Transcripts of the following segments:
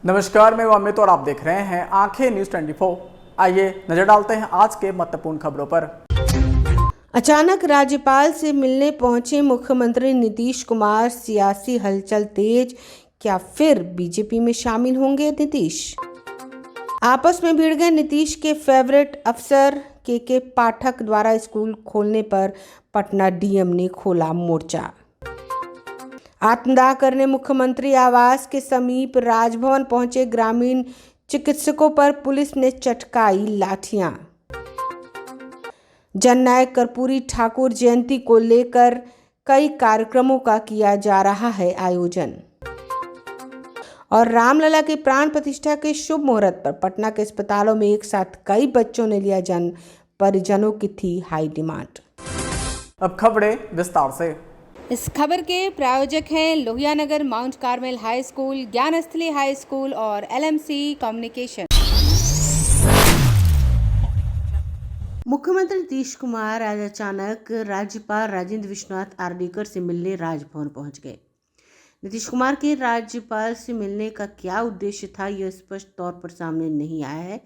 नमस्कार, मैं अमित और आप देख रहे हैं आंखें न्यूज 24। आइए नजर डालते हैं आज के महत्वपूर्ण खबरों पर। अचानक राज्यपाल से मिलने पहुंचे मुख्यमंत्री नीतीश कुमार, सियासी हलचल तेज। क्या फिर बीजेपी में शामिल होंगे नीतीश? आपस में भिड़ गए नीतीश के फेवरेट अफसर के पाठक द्वारा स्कूल खोलने पर पटना डीएम ने खोला मोर्चा। आत्मदाह करने मुख्यमंत्री आवास के समीप राजभवन पहुंचे ग्रामीण चिकित्सकों पर पुलिस ने चटकाई लाठियां। जननायक कर्पूरी ठाकुर जयंती को लेकर कई कार्यक्रमों का किया जा रहा है आयोजन। और रामलला की प्राण प्रतिष्ठा के शुभ मुहूर्त पर पटना के अस्पतालों में एक साथ कई बच्चों ने लिया जन्म, परिजनों की थी हाई डिमांड। अब खबरें विस्तार से। इस खबर के प्रायोजक हैं Lohianagar mount Carmel high school, Gyansthali high school और एलएमसी कम्युनिकेशन। मुख्यमंत्री नीतीश कुमार आज अचानक राज्यपाल राजेंद्र विश्वनाथ आर्लेकर से मिलने राजभवन पहुंच गए। नीतीश कुमार के राज्यपाल से मिलने का क्या उद्देश्य था, यह स्पष्ट तौर पर सामने नहीं आया है।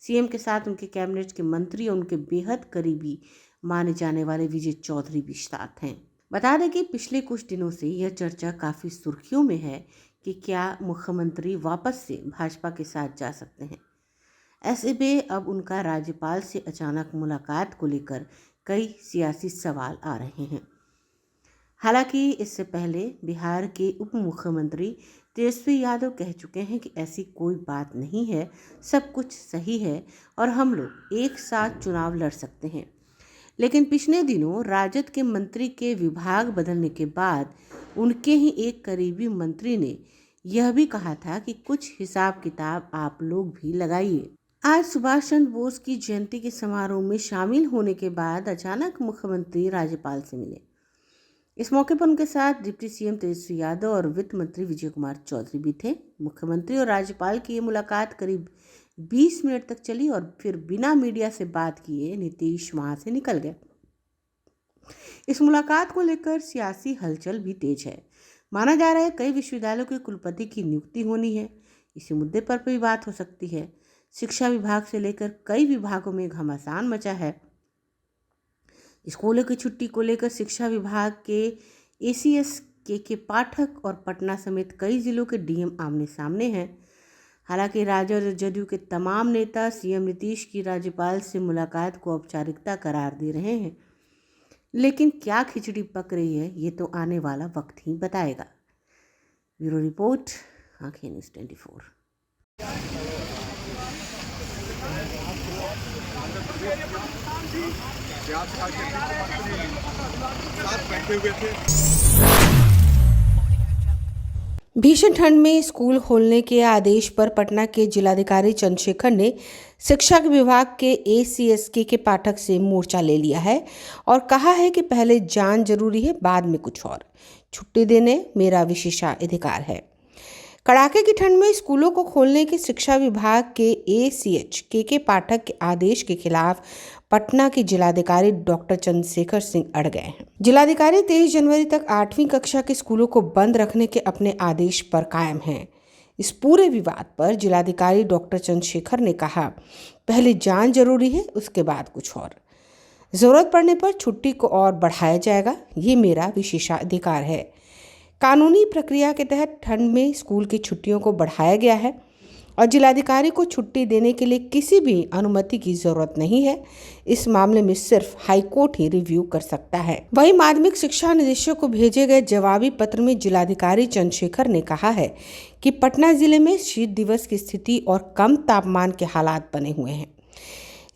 सीएम के साथ उनके कैबिनेट के मंत्री और उनके बेहद करीबी माने जाने वाले विजय चौधरी भी साथ हैं। बता दें कि पिछले कुछ दिनों से यह चर्चा काफ़ी सुर्खियों में है कि क्या मुख्यमंत्री वापस से भाजपा के साथ जा सकते हैं। ऐसे में अब उनका राज्यपाल से अचानक मुलाकात को लेकर कई सियासी सवाल आ रहे हैं। हालांकि इससे पहले बिहार के उप मुख्यमंत्री तेजस्वी यादव कह चुके हैं कि ऐसी कोई बात नहीं है, सब कुछ सही है और हम लोग एक साथ चुनाव लड़ सकते हैं। लेकिन पिछले दिनों राजद के मंत्री के विभाग बदलने के बाद उनके ही एक करीबी मंत्री ने यह भी कहा था कि कुछ हिसाब किताब आप लोग भी लगाइए। आज सुभाष चंद्र बोस की जयंती के समारोह में शामिल होने के बाद अचानक मुख्यमंत्री राज्यपाल से मिले। इस मौके पर उनके साथ डिप्टी सीएम तेजस्वी यादव और वित्त मंत्री विजय कुमार चौधरी भी थे। मुख्यमंत्री और राज्यपाल की ये मुलाकात करीब 20 मिनट तक चली और फिर बिना मीडिया से बात किए नीतीश वहां से निकल गए। इस मुलाकात को लेकर सियासी हलचल भी तेज है। माना जा रहा है कई विश्वविद्यालयों के कुलपति की नियुक्ति होनी है। इसी मुद्दे पर भी बात हो सकती है। शिक्षा विभाग से लेकर कई विभागों में घमासान मचा है। स्कूलों की छुट्टी को लेकर शिक्षा विभाग के एसीएस के पाठक और पटना समेत कई जिलों के डीएम आमने सामने हैं। हालांकि राजद और जदयू के तमाम नेता सीएम नीतीश की राज्यपाल से मुलाकात को औपचारिकता करार दे रहे हैं। लेकिन क्या खिचड़ी पक रही है, ये तो आने वाला वक्त ही बताएगा। ब्यूरो रिपोर्ट, आंखें न्यूज 24। भीषण ठंड में स्कूल खोलने के आदेश पर पटना के जिलाधिकारी चंद्रशेखर ने शिक्षा विभाग के एसीएसके के पाठक से मोर्चा ले लिया है और कहा है कि पहले जान जरूरी है, बाद में कुछ और। छुट्टी देने मेरा विशेषाधिकार है। कड़ाके की ठंड में स्कूलों को खोलने के शिक्षा विभाग के एसीएच के पाठक के आदेश के खिलाफ पटना के जिलाधिकारी डॉक्टर चंद्रशेखर सिंह अड़ गए हैं। जिलाधिकारी 23 जनवरी तक 8वीं कक्षा के स्कूलों को बंद रखने के अपने आदेश पर कायम हैं। इस पूरे विवाद पर जिलाधिकारी डॉक्टर चंद्रशेखर ने कहा, पहले जान जरूरी है, उसके बाद कुछ और। जरूरत पड़ने पर छुट्टी को और बढ़ाया जाएगा, ये मेरा विशेषाधिकार है। कानूनी प्रक्रिया के तहत ठंड में स्कूल की छुट्टियों को बढ़ाया गया है और जिलाधिकारी को छुट्टी देने के लिए किसी भी अनुमति की जरूरत नहीं है। इस मामले में सिर्फ हाईकोर्ट ही रिव्यू कर सकता है। वहीं माध्यमिक शिक्षा निदेशक को भेजे गए जवाबी पत्र में जिलाधिकारी चंद्रशेखर ने कहा है कि पटना जिले में शीत दिवस की स्थिति और कम तापमान के हालात बने हुए हैं।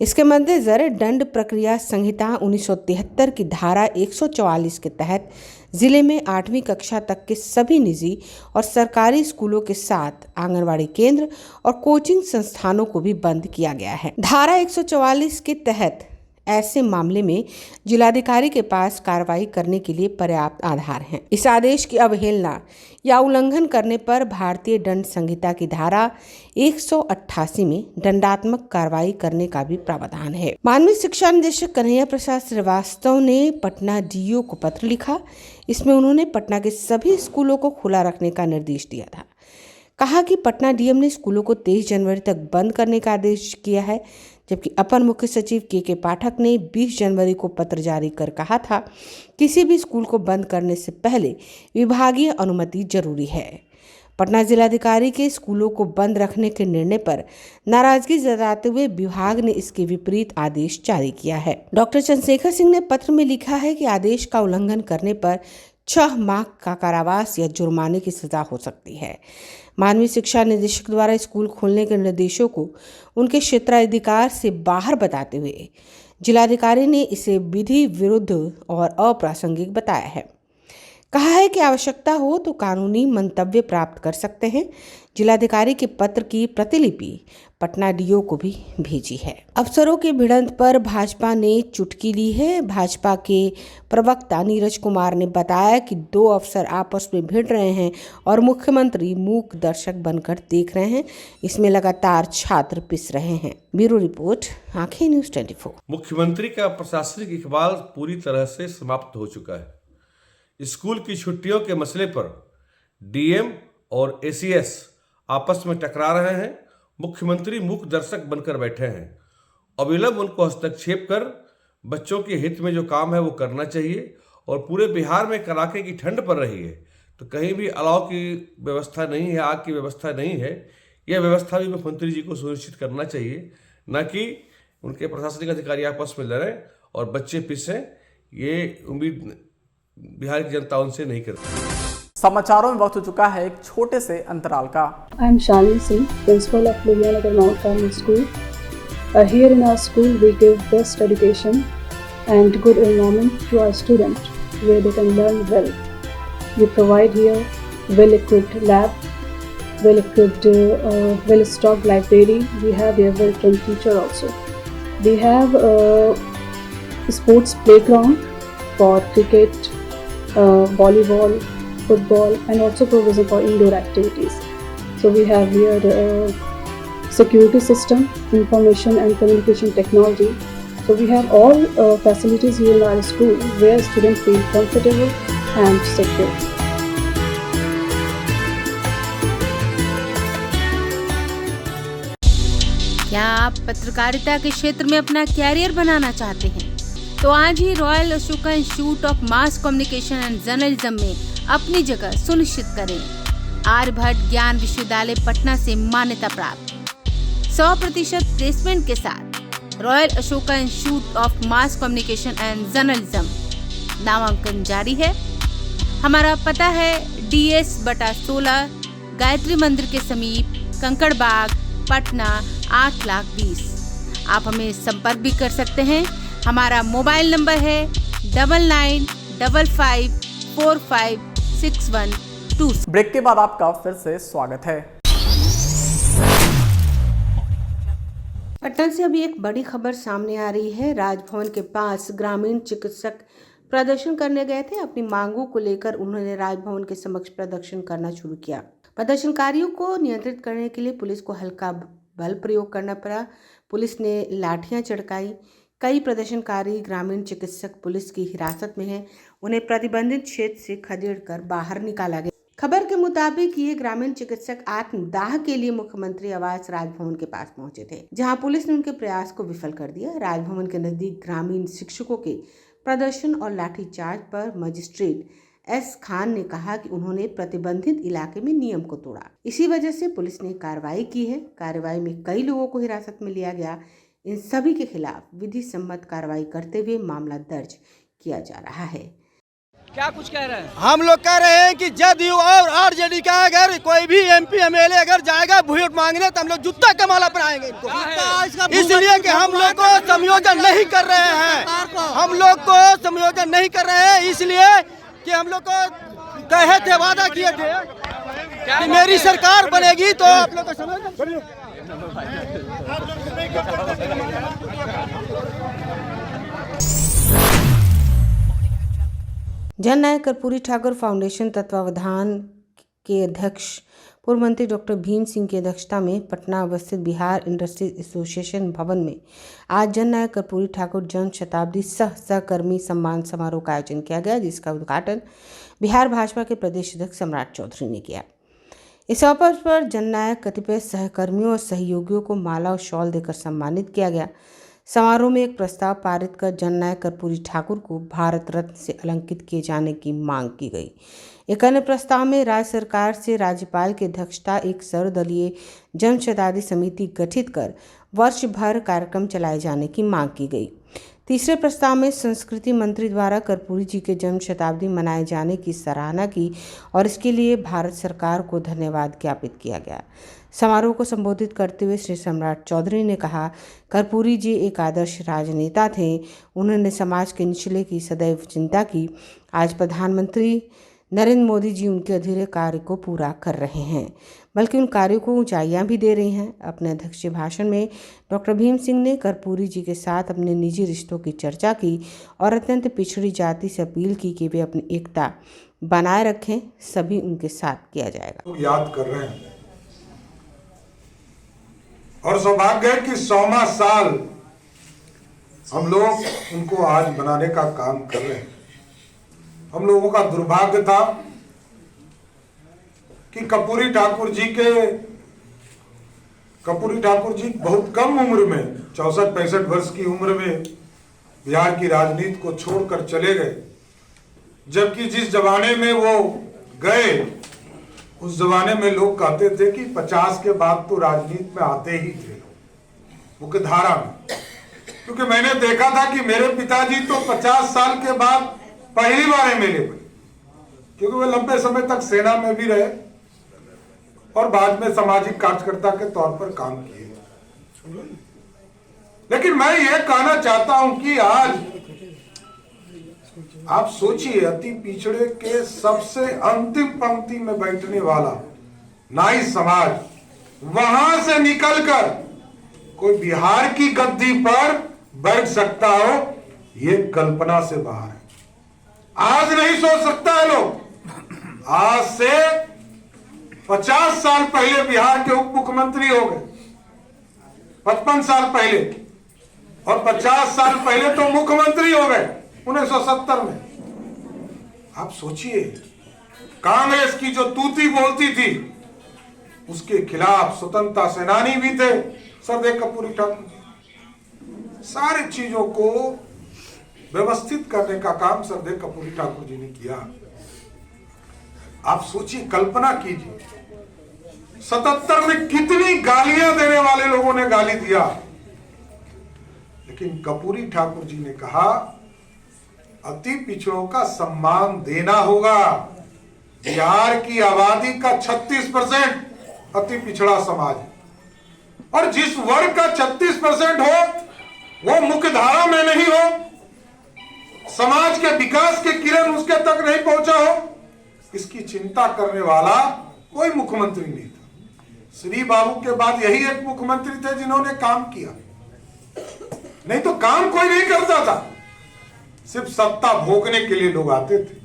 इसके मद्देनजर दंड प्रक्रिया संहिता 1973 की धारा 144 के तहत जिले में 8वीं कक्षा तक के सभी निजी और सरकारी स्कूलों के साथ आंगनवाड़ी केंद्र और कोचिंग संस्थानों को भी बंद किया गया है। धारा 144 के तहत ऐसे मामले में जिलाधिकारी के पास कार्रवाई करने के लिए पर्याप्त आधार हैं। इस आदेश की अवहेलना या उल्लंघन करने पर भारतीय दंड संहिता की धारा 188 में दंडात्मक कार्रवाई करने का भी प्रावधान है। माध्यमिक शिक्षा निदेशक कन्हैया प्रसाद श्रीवास्तव ने पटना डीईओ को पत्र लिखा। इसमें उन्होंने पटना के सभी स्कूलों को खुला रखने का निर्देश दिया था। कहा कि पटना डीएम ने स्कूलों को 23 जनवरी तक बंद करने का आदेश किया है, जबकि अपर मुख्य सचिव के पाठक ने 20 जनवरी को पत्र जारी कर कहा था किसी भी स्कूल को बंद करने से पहले विभागीय अनुमति जरूरी है। पटना जिलाधिकारी के स्कूलों को बंद रखने के निर्णय पर नाराजगी जताते हुए विभाग ने इसके विपरीत आदेश जारी किया है। डॉक्टर चंद्रशेखर सिंह ने पत्र में लिखा है कि आदेश का उल्लंघन करने पर 6 माह का कारावास या जुर्माने की सजा हो सकती है। मानवीय शिक्षा निदेशक द्वारा स्कूल खोलने के निर्देशों को उनके क्षेत्राधिकार से बाहर बताते हुए जिलाधिकारी ने इसे विधि विरुद्ध और अप्रासंगिक बताया है। कहा है कि आवश्यकता हो तो कानूनी मंतव्य प्राप्त कर सकते हैं। जिलाधिकारी के पत्र की प्रतिलिपि पटना डीओ को भी भेजी है। अफसरों की भिड़ंत पर भाजपा ने चुटकी ली है। भाजपा के प्रवक्ता नीरज कुमार ने बताया कि 2 अफसर आपस में भिड़ रहे हैं और मुख्यमंत्री मूक दर्शक बनकर देख रहे हैं। इसमें लगातार छात्र पिस रहे हैं। ब्यूरो रिपोर्ट, आंखें न्यूज़ 24। मुख्यमंत्री का प्रशासनिक इकबाल पूरी तरह से समाप्त हो चुका है। स्कूल की छुट्टियों के मसले पर डीएम और एसीएस आपस में टकरा रहे हैं। मुख्यमंत्री मूक दर्शक बनकर बैठे हैं। अविलंब उनको हस्तक्षेप कर बच्चों के हित में जो काम है वो करना चाहिए। और पूरे बिहार में कड़ाके की ठंड पड़ रही है, तो कहीं भी अलाव की व्यवस्था नहीं है, आग की व्यवस्था नहीं है। यह व्यवस्था भी मुख्यमंत्री जी को सुनिश्चित करना चाहिए, न कि उनके प्रशासनिक अधिकारी आपस में लड़ें और बच्चे पिसें। ये उम्मीद बिहार की जनता उनसे नहीं करती। समाचारों में वक्त हो चुका है एक छोटे से अंतराल का। I am Shalini Singh, principal of Luhianagar Mount Carmel School. Here in our school, we give best education and good environment to our students, where they can learn well. We provide here well-equipped lab, well-equipped, well-stocked library. We have here well-trained teacher also. We have a sports playground for cricket, volleyball, football, and also provision for indoor activities. So we have here security system, information and communication technology. So we have all facilities here in our school where students feel comfortable and secure. क्या आप पत्रकारिता के क्षेत्र में अपना career बनाना चाहते हैं? तो आज ही Royal Ashoka Institute of Mass Communication and Journalism में अपनी जगह सुनिश्चित करें। आर्यभट्ट ज्ञान विश्वविद्यालय पटना से मान्यता प्राप्त 100% प्लेसमेंट के साथ royal Ashoka Institute of Mass Communication and journalism नामांकन जारी है। हमारा पता है DS/16 गायत्री मंदिर के समीप, कंकड़ बाग, पटना 8,20,000। आप हमें संपर्क भी कर सकते हैं। हमारा मोबाइल नंबर है 9955456122। ब्रेक के बाद आपका फिर से स्वागत है। पटना से अभी एक बड़ी खबर सामने आ रही है। राजभवन के पास ग्रामीण चिकित्सक प्रदर्शन करने गए थे। अपनी मांगों को लेकर उन्होंने राजभवन के समक्ष प्रदर्शन करना शुरू किया। प्रदर्शनकारियों को नियंत्रित करने के लिए पुलिस को हल्का बल प्रयोग करना पड़ा। पुलिस ने लाठियां चढ़काई। कई प्रदर्शनकारी ग्रामीण चिकित्सक पुलिस की हिरासत में हैं। उन्हें प्रतिबंधित क्षेत्र से खदेड़कर बाहर निकाला गया। खबर के मुताबिक ये ग्रामीण चिकित्सक आत्मदाह के लिए मुख्यमंत्री आवास राजभवन के पास पहुंचे थे, जहां पुलिस ने उनके प्रयास को विफल कर दिया। राजभवन के नजदीक ग्रामीण शिक्षकों के प्रदर्शन और लाठीचार्ज पर मजिस्ट्रेट S खान ने कहा कि उन्होंने प्रतिबंधित इलाके में नियम को तोड़ा। इसी वजह से पुलिस ने कार्रवाई की है। कार्रवाई में कई लोगों को हिरासत में लिया गया। इन सभी के खिलाफ विधि सम्मत कार्रवाई करते हुए मामला दर्ज किया जा रहा है। क्या कुछ कह रहे हैं? हम लोग कह रहे हैं कि जदयू और आरजेडी का अगर कोई भी MP MLA अगर जाएगा वोट मांगने तो हम लोग जूता का माला पहनाएंगे इनको, इसलिए कि हम लोग को समायोजन नहीं कर रहे हैं। हम लोग को समायोजन नहीं कर रहे हैं, इसलिए कि हम लोग को कहे थे, वादा किए थे कि मेरी सरकार बनेगी तो आप लोग को समायोजन। जन नायक कर्पूरी ठाकुर फाउंडेशन तत्वावधान के अध्यक्ष पूर्व मंत्री डॉक्टर भीम सिंह की अध्यक्षता में पटना अवस्थित बिहार इंडस्ट्रीज एसोसिएशन भवन में आज जन नायक कर्पूरी ठाकुर जन शताब्दी सहकर्मी सम्मान समारोह का आयोजन किया गया, जिसका उद्घाटन बिहार भाजपा के प्रदेश अध्यक्ष सम्राट चौधरी ने किया। इस अवसर पर जननायक कतिपय सहकर्मियों और सहयोगियों को माला और शॉल देकर सम्मानित किया गया। समारोह में एक प्रस्ताव पारित कर जननायक कर्पूरी ठाकुर को भारत रत्न से अलंकृत किए जाने की मांग की गई। एक अन्य प्रस्ताव में राज्य सरकार से राज्यपाल की अध्यक्षता एक सर्वदलीय जन शताब्दी समिति गठित कर वर्ष भर कार्यक्रम चलाए जाने की मांग की गई। तीसरे प्रस्ताव में संस्कृति मंत्री द्वारा कर्पूरी जी के जन्म शताब्दी मनाए जाने की सराहना की और इसके लिए भारत सरकार को धन्यवाद ज्ञापित किया गया। समारोह को संबोधित करते हुए श्री सम्राट चौधरी ने कहा, कर्पूरी जी एक आदर्श राजनेता थे। उन्होंने समाज के निचले की सदैव चिंता की। आज प्रधानमंत्री नरेंद्र मोदी जी उनके अधूरे कार्य को पूरा कर रहे हैं, बल्कि उन कार्यों को ऊंचाइयां भी दे रही हैं। अपने अध्यक्षीय भाषण में डॉक्टर भीम सिंह ने कर्पूरी जी के साथ अपने निजी रिश्तों की चर्चा की और अत्यंत पिछड़ी जाति से अपील की कि वे अपनी एकता बनाए रखें। सभी उनके साथ किया जाएगा। याद कर रहे हैं और सौभाग्य है कि 100वां साल हम लोग उनको आज मनाने का काम कर रहे हैं। हम लोगों का दुर्भाग्य था कि कर्पूरी ठाकुर जी बहुत कम उम्र में 64-65 वर्ष की उम्र में बिहार की राजनीति को छोड़कर चले गए, जबकि जिस जमाने में वो गए उस जमाने में लोग कहते थे कि 50 के बाद तो राजनीति में आते ही थे मुख्य धारा में। क्योंकि मैंने देखा था कि मेरे पिताजी तो 50 साल के बाद पहली बार एमएलए बने, क्योंकि वे लंबे समय तक सेना में भी रहे और बाद में सामाजिक कार्यकर्ता के तौर पर काम किए। लेकिन मैं ये कहना चाहता हूं कि आज आप सोचिए, अति पिछड़े के सबसे अंतिम पंक्ति में बैठने वाला नाई समाज वहां से निकलकर कोई बिहार की गद्दी पर बैठ सकता हो, ये कल्पना से बाहर है। आज नहीं सोच सकता है लोग। आज से 50 साल पहले बिहार के उप मुख्यमंत्री हो गए, 55 साल पहले, और 50 साल पहले तो मुख्यमंत्री हो गए 1970 में। आप सोचिए, कांग्रेस की जो तूती बोलती थी उसके खिलाफ स्वतंत्रता सेनानी भी थे सरदेव कर्पूरी ठाकुर जी। सारी चीजों को व्यवस्थित करने का काम सरदेव कर्पूरी ठाकुर जी ने किया। आप सोचिए, कल्पना कीजिए, 77 में कितनी गालियां देने वाले लोगों ने गाली दिया, लेकिन कर्पूरी ठाकुर जी ने कहा अति पिछड़ों का सम्मान देना होगा। बिहार की आबादी का 36% अति पिछड़ा समाज है, और जिस वर्ग का 36% हो वो मुख्य धारा में नहीं हो, समाज के विकास के किरण उसके तक नहीं पहुंचा हो, इसकी चिंता करने वाला कोई मुख्यमंत्री नहीं था। श्री बाबू के बाद यही एक मुख्यमंत्री थे जिन्होंने काम किया, नहीं तो काम कोई नहीं करता था, सिर्फ सत्ता भोगने के लिए लोग आते थे।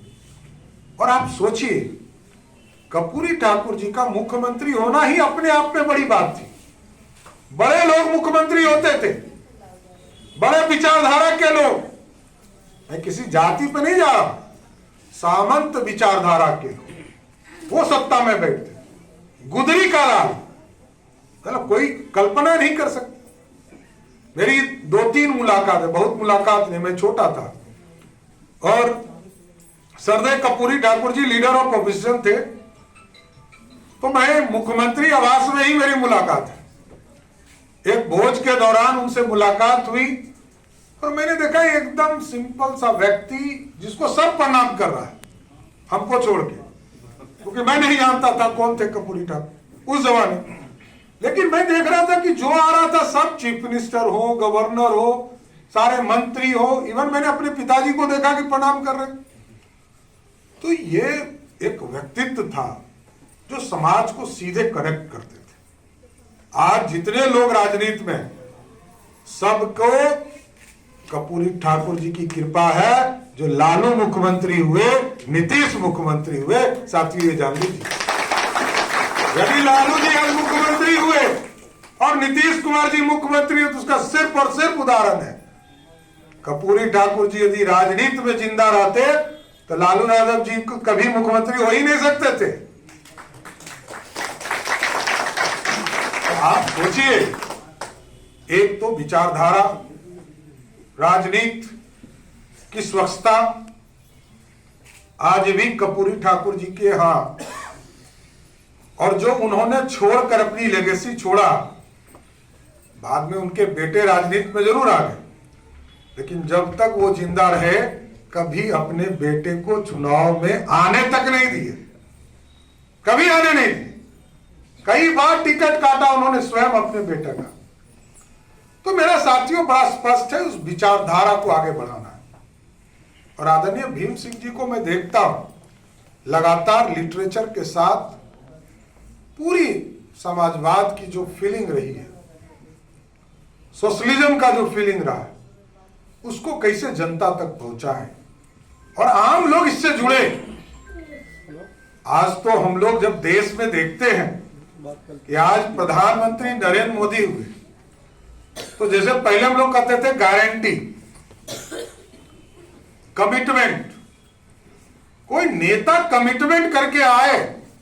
और आप सोचिए, कर्पूरी ठाकुर जी का मुख्यमंत्री होना ही अपने आप में बड़ी बात थी। बड़े लोग मुख्यमंत्री होते थे, बड़े विचारधारा के लोग। मैं किसी जाति पे नहीं जा रहा, सामंत विचारधारा के लोग वो सत्ता में बैठते। गुदरी का लाल, मतलब कोई कल्पना नहीं कर सकती। मेरी 2-3 मुलाकातें, बहुत मुलाकात नहीं, मैं छोटा था, और सरदेव Karpoori Thakur ji leader of opposition थे, तो मैं मुख्यमंत्री आवास में ही मेरी मुलाकात है। एक भोज के दौरान उनसे मुलाकात हुई और मैंने देखा एकदम सिंपल सा व्यक्ति जिसको सब प्रणाम कर रहा है, हमको छोड़ के, क्योंकि मैं नहीं जानता था कौन थे कर्पूरी ठाकुर उस जमाने। लेकिन मैं देख रहा था कि जो आ रहा था सब चीफ मिनिस्टर हो, गवर्नर हो, सारे मंत्री हो, इवन मैंने अपने पिताजी को देखा कि प्रणाम कर रहे। तो ये एक व्यक्तित्व था जो समाज को सीधे कनेक्ट करते थे। आज जितने लोग राजनीति में, सबको कर्पूरी ठाकुर जी की कृपा है। जो लालू मुख्यमंत्री हुए, नीतीश मुख्यमंत्री हुए, साथियों ये जान लीजिए, यदि लालू जी आज मुख्यमंत्री हुए और नीतीश कुमार जी मुख्यमंत्री हुए तो उसका सिर्फ और सिर्फ उदाहरण है। कर्पूरी ठाकुर जी यदि राजनीति में जिंदा रहते तो लालू यादव जी को कभी मुख्यमंत्री हो ही नहीं सकते थे। आप सोचिए, एक तो विचारधारा, राजनीति की स्वच्छता आज भी कर्पूरी ठाकुर जी के यहाँ, और जो उन्होंने छोड़कर अपनी लेगेसी छोड़ा, बाद में उनके बेटे राजनीति में जरूर आ गए, लेकिन जब तक वो जिंदा रहे कभी अपने बेटे को चुनाव में आने तक नहीं दिए, कभी आने नहीं दिए। कई बार टिकट काटा उन्होंने स्वयं अपने बेटे का। तो मेरा साथियों बड़ा स्पष्ट है, उस विचारधारा को आगे बढ़ाना है। और आदरणीय भीम सिंह जी को मैं देखता हूं लगातार लिटरेचर के साथ पूरी समाजवाद की जो फीलिंग रही है, सोशलिज्म का जो फीलिंग रहा है, उसको कैसे जनता तक पहुंचाएं और आम लोग इससे जुड़े। आज तो हम लोग जब देश में देखते हैं कि आज प्रधानमंत्री नरेंद्र मोदी हुए, तो जैसे पहले हम लोग कहते थे गारंटी, कमिटमेंट, कोई नेता कमिटमेंट करके आए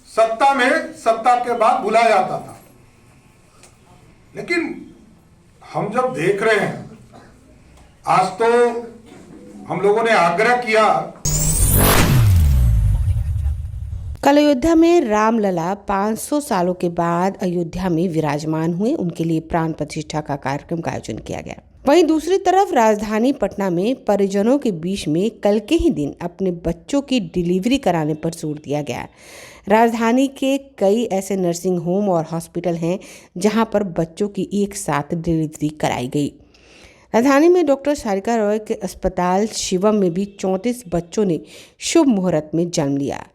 सत्ता में, सत्ता के बाद भुला जाता था। लेकिन हम जब देख रहे हैं, आज तो हम लोगों ने आग्रह किया। कल अयोध्या में रामलला 500 सालों के बाद अयोध्या में विराजमान हुए, उनके लिए प्राण प्रतिष्ठा का कार्यक्रम का आयोजन किया गया। वहीं दूसरी तरफ राजधानी पटना में परिजनों के बीच में कल के ही दिन अपने बच्चों की डिलीवरी कराने पर जोर दिया गया। राजधानी के कई ऐसे नर्सिंग होम और हॉस्पिटल हैं जहां पर बच्चों की एक साथ डिलीवरी कराई गई। राजधानी में डॉक्टर सारिका रॉय के अस्पताल शिवम में भी 34 बच्चों ने शुभ मुहूर्त में जन्म लिया।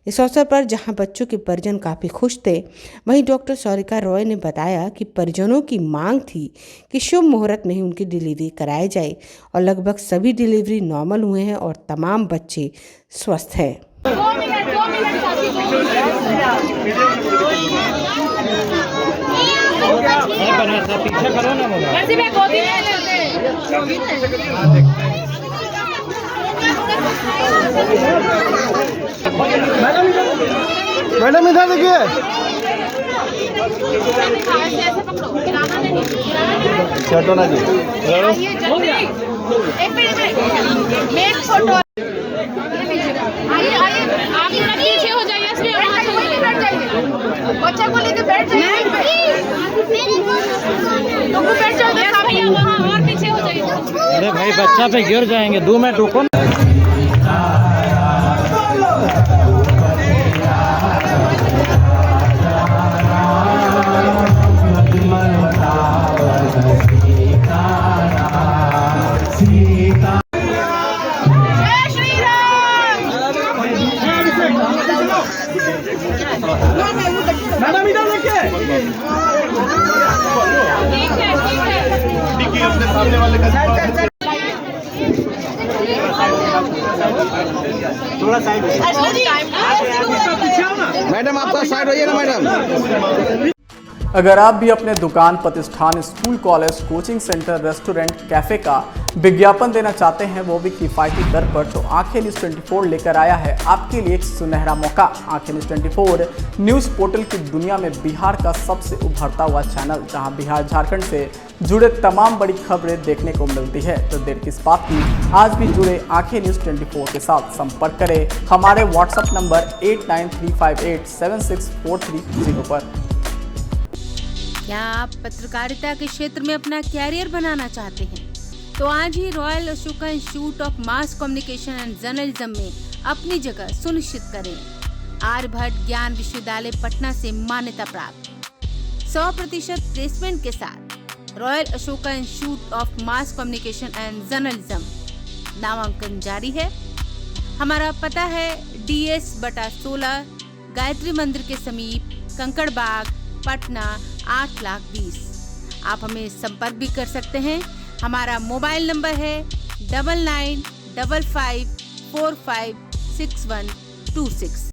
इस अवसर पर जहां बच्चों के परिजन काफ़ी खुश थे, वहीं डॉक्टर सारिका रॉय ने बताया कि परिजनों की मांग थी कि शुभ मुहूर्त में ही उनकी डिलीवरी कराई जाए और लगभग सभी डिलीवरी नॉर्मल हुए हैं और तमाम बच्चे स्वस्थ हैं। मैडम इधर देखिए। चटोना जी एक फोटो आइए आप थोड़ा पीछे हो जाइए, इसमें बैठ जाइए, बच्चा को लेकर बैठ जाइए, बैठ जाओ वहाँ और पीछे हो जाइए। अरे भाई बच्चा पे गिर जाएंगे, 2 मिनट रुको। मैडम इधर देखिए। अपने सामने वाले का थोड़ा साइड, मैडम आपका साइड होइए ना मैडम। अगर आप भी अपने दुकान, प्रतिष्ठान, school, college, coaching centre, restaurant, cafe का विज्ञापन देना चाहते हैं, वो भी किफ़ायती दर पर, तो आंखें न्यूज़ 24 लेकर आया है आपके लिए एक सुनहरा मौका। आंखें न्यूज़ 24 न्यूज़ पोर्टल की दुनिया में बिहार का सबसे उभरता हुआ चैनल, जहां बिहार झारखंड से जुड़े तमाम बड़ी खबरें देखने को मिलती है। तो देर किस बात की, आज भी जुड़े आंखें न्यूज़ 24 के साथ। संपर्क करें हमारे व्हाट्सएप नंबर 8935876430 पर। क्या आप पत्रकारिता के क्षेत्र में अपना कैरियर बनाना चाहते हैं? तो आज ही Royal Ashoka Institute of Mass Communication and Journalism में अपनी जगह सुनिश्चित करें। आर्यभट्ट ज्ञान विश्वविद्यालय पटना से मान्यता प्राप्त 100% प्लेसमेंट के साथ royal Ashoka Institute of Mass Communication and journalism नामांकन जारी है। हमारा पता है DS/16 गायत्री मंदिर के समीप, कंकड़ बाग, पटना 8,20,000। आप हमें संपर्क भी कर सकते हैं। हमारा मोबाइल नंबर है 9955456126।